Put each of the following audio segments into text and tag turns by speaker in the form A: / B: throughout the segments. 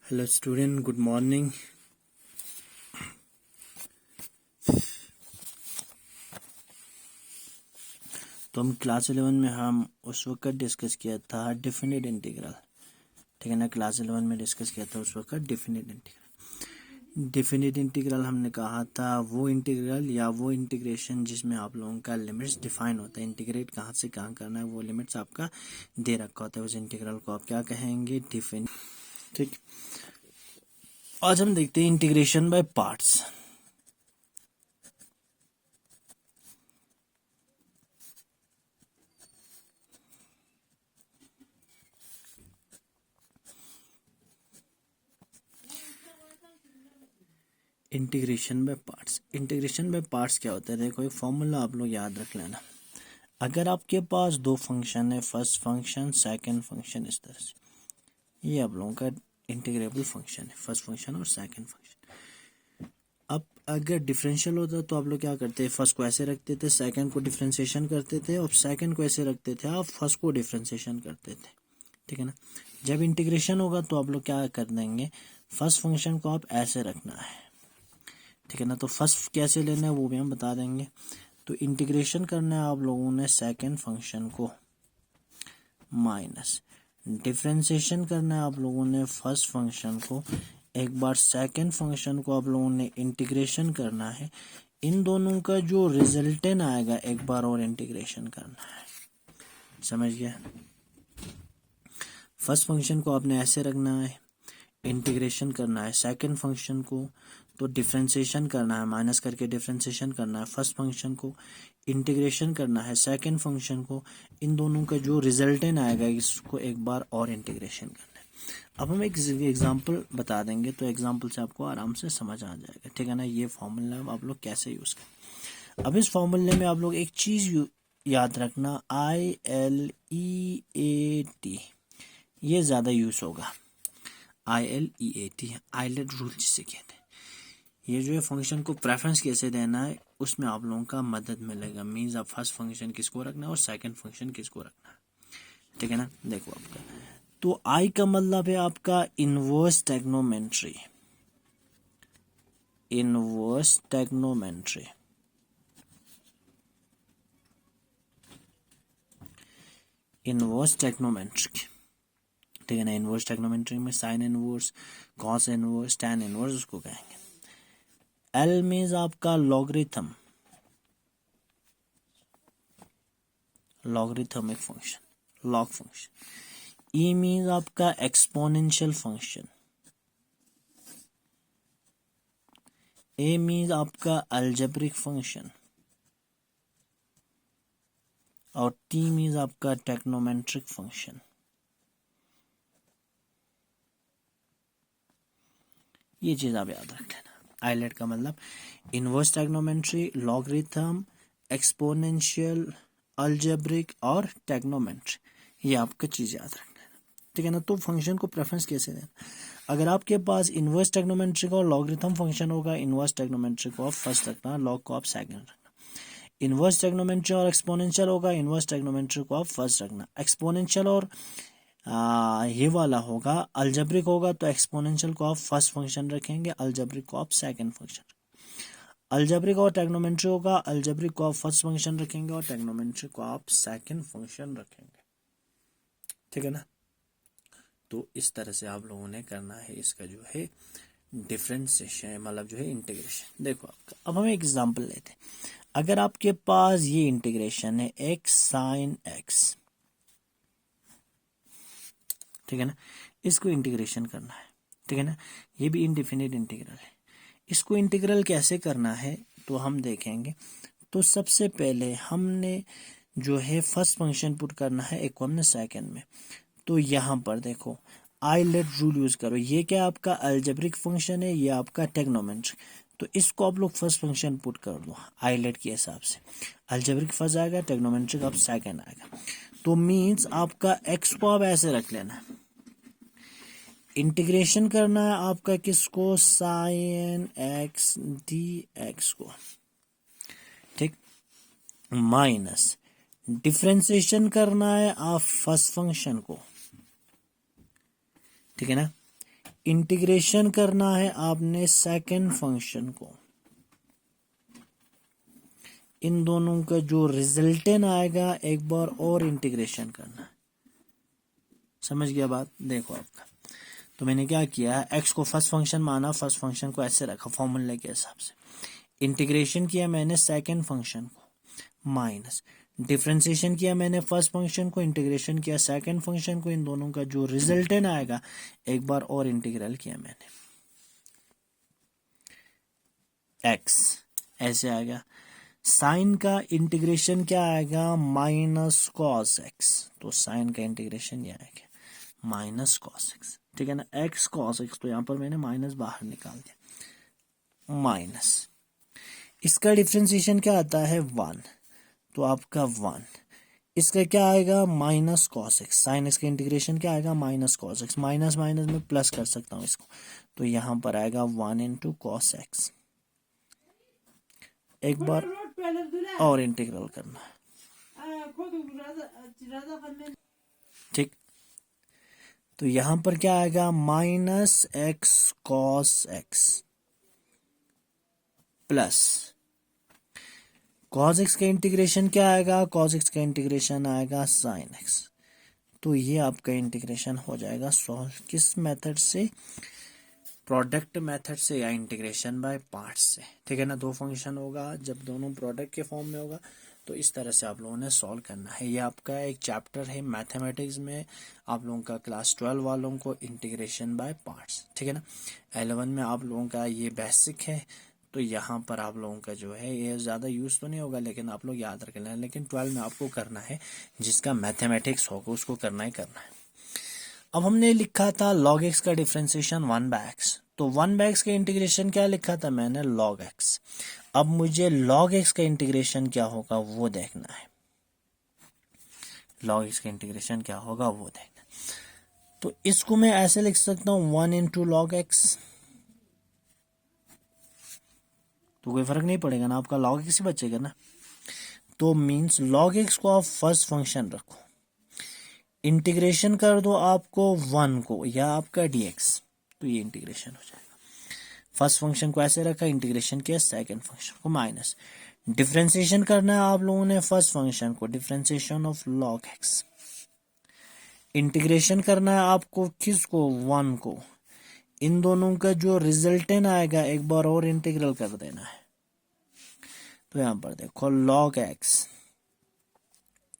A: Hello student, good morning. तो हम class 11 में हम उस वक्त डिस्कस किया था डिफिनिट इंटीग्रल। ठीक है ना, क्लास 11 में डिस्कस किया था उस वक्त डिफिनिट इंटीग्रल। डिफिनिट इंटीग्रल हमने कहा था वो इंटीग्रल या वो इंटीग्रेशन जिसमें आप लोगों का लिमिट्स डिफाइन होता है। इंटीग्रेट कहाँ से कहाँ करना है वो लिमिट्स आपका दे रखा होता है। उस इंटीग्रल को आप क्या कहेंगे? डिफिनिट। ठीक, आज हम देखते हैं integration by parts. Integration by parts. Integration by parts क्या होता है? देखो, एक फॉर्मूला आप लोग याद रख लेना। अगर आपके पास दो फंक्शन है, फर्स्ट फंक्शन सेकंड फंक्शन, इस तरह से ये आप लोगों का इंटीग्रेबल फंक्शन है, फर्स्ट फंक्शन और सेकंड फंक्शन। अब अगर डिफरेंशियल होता तो आप लोग क्या करते? फर्स्ट को ऐसे रखते थे, सेकंड को डिफरेंशिएशन करते थे, और सेकंड को ऐसे रखते थे, आप फर्स्ट को डिफरेंशिएशन करते थे। ठीक है ना। जब इंटीग्रेशन होगा तो आप लोग क्या कर देंगे? फर्स्ट फंक्शन को आप ऐसे रखना है। ठीक है ना। तो फर्स्ट कैसे लेना है वो भी हम बता देंगे। तो इंटीग्रेशन करना है आप लोगों ने सेकंड फंक्शन को, माइनस डिफरेंशिएशन करना है आप लोगों ने फर्स्ट फंक्शन को। एक बार सेकंड फंक्शन को आप लोगों ने इंटीग्रेशन करना है। इन दोनों का जो रिजल्टेंट आएगा एक बार और इंटीग्रेशन करना है। समझ गया? फर्स्ट फंक्शन को आपने ऐसे रखना है, इंटीग्रेशन करना है सेकंड फंक्शन को, तो डिफरेंशिएशन करना है, माइनस करके डिफरेंशिएशन करना है फर्स्ट फंक्शन को, इंटीग्रेशन करना है सेकंड फंक्शन को। इन दोनों का जो रिजल्टेंट आएगा इसको एक बार और इंटीग्रेशन करना है। अब हम एक एग्जांपल बता देंगे, तो एग्जांपल से आपको आराम से समझ आ जाएगा। ठीक है ना। ये फॉर्मूला आप लोग कैसे यूज करें। अब इस फॉर्मूले में आप लोग एक चीज याद रखना, ILEAT, ये ज्यादा यूज होगा। ILEAT, आइलेट रूल जिसे कहते हैं। ये जो है फंक्शन को प्रेफरेंस कैसे देना है उसमें आप लोगों का मदद मिलेगा। मीन्स आप फर्स्ट फंक्शन किसको रखना है और सेकंड फंक्शन किसको रखना है। ठीक है ना। देखो आपका, तो आई का मतलब है आपका inverse trigonometry. Inverse trigonometry, inverse trigonometry. ठीक है ना। इनवर्स टेग्नोमेट्री में sine inverse, cos inverse, tan inverse उसको कहेंगे। एल मीन्स आपका logarithm, logarithmic function, log function. E means आपका एक्सपोनेंशियल फंक्शन। ए मीन्स आपका अलजेब्रिक फंक्शन। और टी मीन्स आपका टेक्नोमेट्रिक फंक्शन। ये चीज आप याद रख लेना। आइलेट का मतलब inverse trigonometry, logarithm, exponential, algebraic और टेक्नोमेट्री। ये आपका चीज याद रखना है। ठीक है ना। तो फंक्शन को प्रेफरेंस कैसे देना? अगर आपके पास इनवर्स टेक्नोमेट्री का और लॉगरिथम फंक्शन होगा, इनवर्स टेक्नोमेट्री को आप फर्स्ट रखना, लॉग को आप सेकंड रखना। इनवर्स टेक्नोमेट्री और एक्सपोनेंशियल होगा, इनवर्स टेक्नोमेट्री को आप फर्स्ट रखना। एक्सपोनेंशियल और ये वाला होगा अलजेब्रिक होगा, तो एक्सपोनेंशियल को आप फर्स्ट फंक्शन रखेंगे, अलजेब्रिक को आप सेकंड फंक्शन। अलजेब्रिक और टेक्नोमेट्री होगा, अलजेब्रिक को आप फर्स्ट फंक्शन रखेंगे और टेक्नोमेट्री को आप सेकंड फंक्शन रखेंगे। ठीक है ना। तो इस तरह से आप लोगों ने करना है इसका जो है डिफरेंशिएशन, मतलब जो है इंटीग्रेशन। देखो आपका, अब हम एक एग्जांपल लेते हैं। अगर आपके पास ये इंटीग्रेशन है x sin x, ठीक है ना, इसको इंटीग्रेशन करना है। ठीक है ना। ये भी इनडिफिनिट इंटीग्रल है। इसको इंटीग्रल कैसे करना है तो हम देखेंगे। तो सबसे पहले हमने जो है फर्स्ट फंक्शन पुट करना है, एक को हमने सेकंड में। तो यहाँ पर देखो आइलेट रूल यूज करो। ये क्या आपका अलजेब्रिक फंक्शन है, ये आपका टेक्नोमेट्री। तो इसको आप लोग फर्स्ट फंक्शन पुट कर दो आइलेट के हिसाब से। अलजेब्रिक फर्स्ट आएगा, टेक्नोमेट्रिक अब सेकंड आएगा। तो मींस आपका एक्स को आप ऐसे रख लेना। इंटीग्रेशन करना है आपका किसको? साइन एक्स डी एक्स को। ठीक, माइनस डिफरेंशिएशन करना है आप फर्स्ट फंक्शन को। ठीक है ना। इंटीग्रेशन करना है आपने सेकंड फंक्शन को, इन दोनों का जो रिजल्टेंट आएगा एक बार और इंटीग्रेशन करना है। समझ गया बात? देखो आपका, तो मैंने क्या किया है, एक्स को फर्स्ट फंक्शन माना, फर्स्ट फंक्शन को ऐसे रखा फॉर्मूले के हिसाब से, इंटीग्रेशन किया मैंने सेकंड फंक्शन को, माइनस डिफरेंशिएशन किया मैंने फर्स्ट फंक्शन को, इंटीग्रेशन किया सेकंड फंक्शन को, इन दोनों का जो रिजल्टेंट आएगा एक बार और इंटीग्रल किया मैंने, एक्स ऐसे आएगा। साइन का इंटीग्रेशन क्या आएगा, माइनस कॉस एक्स, तो साइन का इंटीग्रेशन ये आएगा माइनस कॉस एक्स, ठीक है ना, एक्स कॉस एक्स, तो यहां पर मैंने माइनस बाहर निकाल दिया, माइनस इसका डिफरेंशिएशन क्या आता है 1, तो आपका 1, इसका क्या आएगा minus cos x, sine x का इंटीग्रेशन क्या आएगा minus cos x, minus minus में प्लस कर सकता हूं इसको, तो यहां पर आएगा 1 इंटू कॉस एक्स। एक बार और इंटीग्रल करना है, ठीक, तो यहां पर क्या आएगा minus x cos x plus cos x का इंटीग्रेशन क्या आएगा, कॉस एक्स का इंटीग्रेशन आएगा साइन एक्स, तो ये आपका इंटीग्रेशन हो जाएगा सॉल्व किस मेथड से, प्रोडक्ट मेथड से या इंटीग्रेशन बाय पार्ट्स से, ठीक है ना। दो फंक्शन होगा, जब दोनों प्रोडक्ट के फॉर्म में होगा तो इस तरह से आप लोगों ने सॉल्व करना है। ये आपका एक चैप्टर है मैथमेटिक्स में, आप लोगों का क्लास 12 वालों को इंटीग्रेशन बाय पार्ट्स, ठीक है ना। 11 में आप लोगों का ये बेसिक है, तो यहाँ पर आप लोगों का जो है ये ज़्यादा यूज़ तो नहीं होगा, लेकिन आप लोग याद रख लेना, लेकिन 12 में आपको करना है, जिसका मैथमेटिक्स होगा उसको करना ही करना है। अब हमने लिखा था log x का डिफरेंशिएशन 1/x, तो 1/x का इंटीग्रेशन क्या लिखा था मैंने log x। अब मुझे log x का इंटीग्रेशन क्या होगा वो देखना है, log x का इंटीग्रेशन क्या होगा वो देखना है। तो इसको मैं ऐसे लिख सकता हूं 1 इंटू लॉग एक्स, तो कोई फर्क नहीं पड़ेगा ना, आपका log x ही बचेगा ना, तो मींस log x को आप फर्स्ट फंक्शन रखो, इंटीग्रेशन कर दो आपको 1 को या आपका dx, तो ये इंटीग्रेशन हो जाएगा। फर्स्ट फंक्शन को ऐसे रखा, इंटीग्रेशन किया सेकंड फंक्शन को, माइनस डिफरेंशिएशन करना है आप लोगों ने फर्स्ट फंक्शन को, differentiation of log x, integration करना है आपको किसको 1 को, इन दोनों का जो रिजल्टेंट आएगा एक बार और इंटीग्रल कर देना है। तो यहां पर देखो log x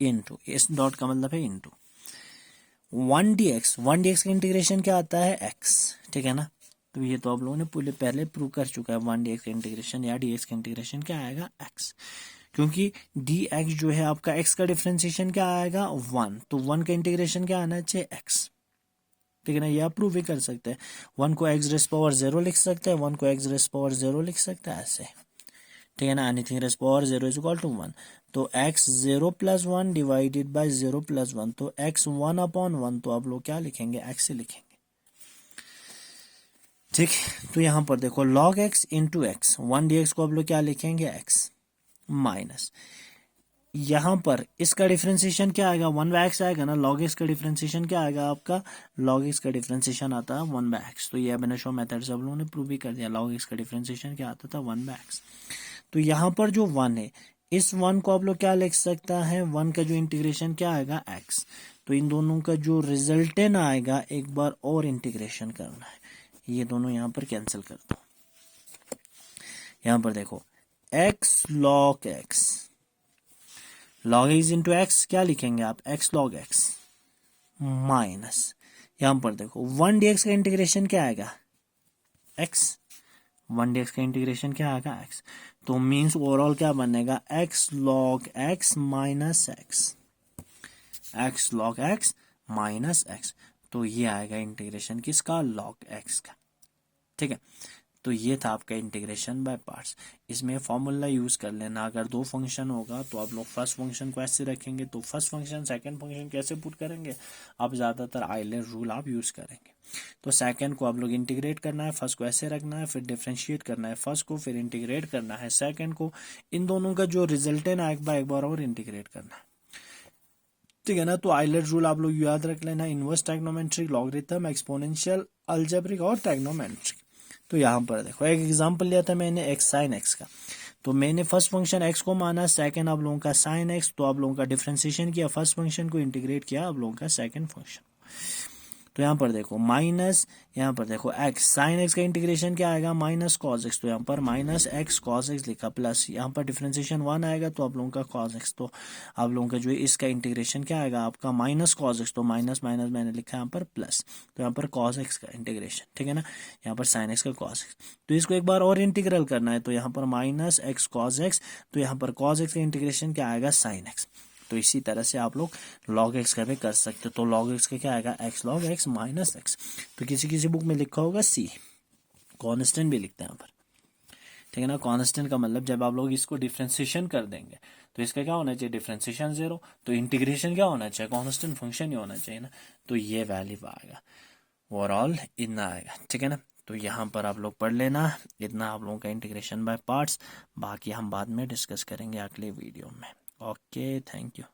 A: इंटू, इस डॉट का मतलब है इंटू 1 dx का इंटीग्रेशन क्या आता है x, ठीक है ना। तो ये तो आप लोगों ने पहले प्रूव कर चुका है, 1 dx का इंटीग्रेशन या dx का इंटीग्रेशन क्या आएगा x, क्योंकि dx जो है आपका x का डिफरेंशिएशन क्या आएगा 1, तो 1 का इंटीग्रेशन क्या आना चाहिए x, ठीक है ना। ये आप प्रूव भी कर सकते हैं, 1 को x रेज़ पावर 0 लिख सकते हैं, 1 को x रेज़ पावर 0 लिख सकते हैं ऐसे, ठीक है ना। Anything raise power 0 is equal to 1, तो x 0 plus 1 divided by 0 plus 1, तो x 1 अपॉन 1, तो आप लोग क्या लिखेंगे x से लिखेंगे, ठीक। तो यहां पर देखो log x into x, 1 dx को आप लोग क्या लिखेंगे x, माइनस यहां पर इसका डिफरेंशिएशन क्या आएगा 1/x आएगा ना, log x का डिफरेंशिएशन क्या आएगा आपका, log x का डिफरेंशिएशन आता है 1/x, तो ये मैंने शो मेथड से आप लोगों ने प्रूव भी कर दिया, log x का डिफरेंशिएशन क्या आता था 1/x। तो यहाँ पर जो 1 है, इस 1 को आप लोग क्या लिख सकता है, 1 का जो इंटीग्रेशन क्या आएगा x, तो इन दोनों का जो रिजल्टेंट आएगा एक बार और इंटीग्रेशन करना है, ये दोनों यहाँ पर कैंसिल कर दो। यहाँ पर देखो x log x, log x into x क्या लिखेंगे आप x log x, माइनस यहाँ पर देखो 1 dx का इंटीग्रेशन क्या आएगा x, 1 dx का इंटीग्रेशन क्या आएगा x, तो मीन्स ओवरऑल क्या बनेगा x log x minus x log x minus x, तो ये आएगा इंटीग्रेशन किसका log x का, ठीक है। तो ये था आपका इंटीग्रेशन बाय पार्ट्स, इसमें फॉर्मूला यूज कर लेना, अगर दो फंक्शन होगा तो आप लोग फर्स्ट फंक्शन को ऐसे रखेंगे, तो फर्स्ट फंक्शन सेकंड फंक्शन कैसे पुट करेंगे, आप ज्यादातर आइलर रूल आप यूज करेंगे। तो सेकंड को आप लोग इंटीग्रेट करना है, फर्स्ट को ऐसे रखना है, फिर डिफरेंशिएट करना है फर्स्ट को, फिर इंटीग्रेट करना है सेकंड को, इन दोनों का जो रिजल्टेंट आएगा एक बार और इंटीग्रेट करना है, ठीक है ना। तो आइलर रूल आप लोग याद रख लेना, inverse trigonometric, logarithm, exponential, algebraic और ट्रिग्नोमेट्रिक। तो यहाँ पर देखो एक एग्जांपल लिया था मैंने एक्स साइन एक्स का, तो मैंने फर्स्ट फंक्शन एक्स को माना, सेकंड आप लोगों का साइन एक्स, तो आप लोगों का डिफरेंशिएशन किया फर्स्ट फंक्शन को, इंटीग्रेट किया आप लोगों का सेकंड फंक्शन। तो यहाँ पर देखो माइनस, यहाँ पर देखो एक्स साइन एक्स का इंटीग्रेशन क्या आएगा माइनस कॉस एक्स, तो यहाँ पर माइनस एक्स कॉस एक्स लिखा, प्लस यहाँ पर डिफरेंशिएशन 1 आएगा तो आप लोगों का कॉस एक्स, तो आप लोगों का जो है इसका इंटीग्रेशन क्या आएगा आपका माइनस कॉस एक्स, तो माइनस माइनस मैंने लिखा यहाँ पर प्लस, तो यहाँ पर कॉस एक्स का इंटीग्रेशन, ठीक है ना, यहाँ पर साइन एक्स का कॉस एक्स। तो इसको एक बार और इंटीग्रल करना है, तो यहाँ पर माइनस एक्स कॉस एक्स, तो यहाँ पर कॉस एक्स का इंटीग्रेशन क्या आएगा साइन एक्स। तो इसी तरह से आप लोग log x का भी कर सकते हो, तो log x का क्या आएगा x log x minus x. तो किसी किसी बुक में लिखा होगा c, कांस्टेंट भी लिखते हैं यहाँ पर, ठीक है ना। कांस्टेंट का मतलब जब आप लोग इसको डिफरेंशिएशन कर देंगे तो इसका क्या होना चाहिए डिफरेंशिएशन 0, तो इंटीग्रेशन क्या होना चाहिए कांस्टेंट फंक्शन ही होना चाहिए ना, तो ये वैल्यू आएगा, ओवरऑल इतना आएगा, ठीक है ना। तो यहाँ पर आप लोग पढ़ लेना, इतना आप लोगों का इंटीग्रेशन बाय पार्ट्स, बाकी हम बाद में डिस्कस करेंगे अगले वीडियो में। Okay, thank you.